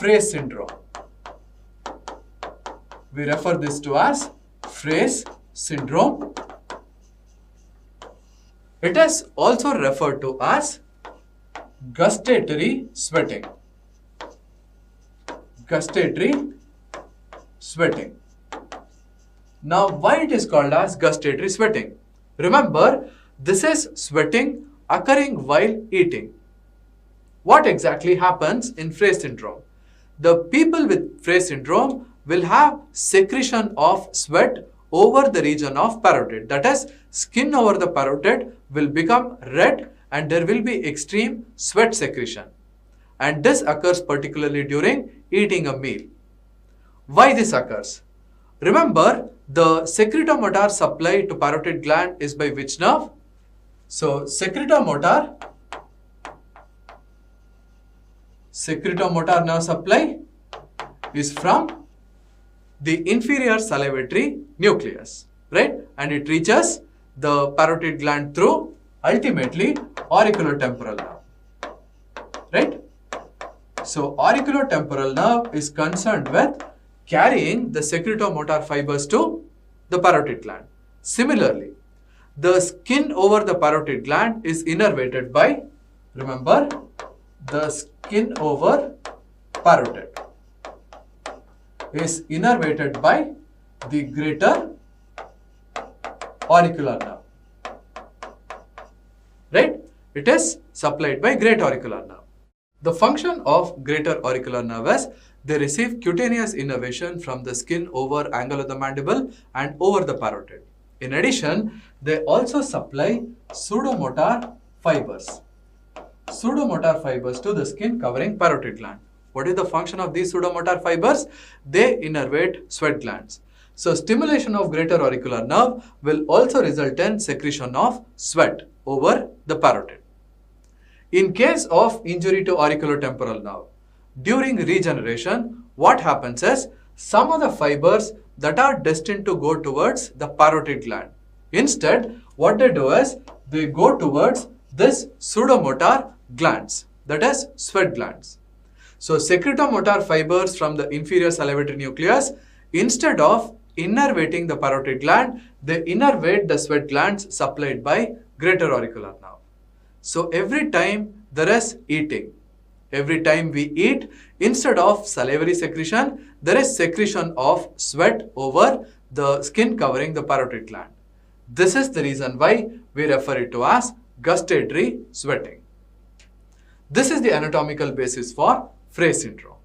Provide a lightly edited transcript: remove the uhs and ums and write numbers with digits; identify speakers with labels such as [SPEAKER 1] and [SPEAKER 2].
[SPEAKER 1] Frey syndrome. We refer this to as Frey's syndrome. It is also referred to as gustatory sweating. Gustatory sweating. Now, why it is called as gustatory sweating? Remember, this is sweating occurring while eating. What exactly happens in Frey syndrome? The people with Frey syndrome will have secretion of sweat over the region of parotid. That is, skin over the parotid will become red and there will be extreme sweat secretion. And this occurs particularly during eating a meal. Why this occurs? Remember, the secretomotor supply to parotid gland is by which nerve? So, secretomotor nerve supply is from the inferior salivatory nucleus, right? And it reaches the parotid gland through ultimately auriculotemporal nerve, right? So, auriculotemporal nerve is concerned with carrying the secretomotor fibers to the parotid gland. Similarly, the skin over the parotid gland is innervated by, remember, the skin over parotid is innervated by the greater auricular nerve, right? It is supplied by great auricular nerve. The function of greater auricular nerve is they receive cutaneous innervation from the skin over angle of the mandible and over the parotid. In addition, they also supply pseudomotor fibers. Pseudomotor fibers to the skin covering parotid gland. What is the function of these pseudomotor fibers? They innervate sweat glands. So, stimulation of greater auricular nerve will also result in secretion of sweat over the parotid. In case of injury to auriculotemporal nerve, during regeneration, what happens is some of the fibers that are destined to go towards the parotid gland. Instead, what they do is they go towards this pseudomotor glands, that is sweat glands. So, secretomotor fibers from the inferior salivatory nucleus, instead of innervating the parotid gland, they innervate the sweat glands supplied by greater auricular nerve. So, every time there is eating, every time we eat, instead of salivary secretion, there is secretion of sweat over the skin covering the parotid gland. This is the reason why we refer it to as gustatory sweating. This is the anatomical basis for Frey syndrome.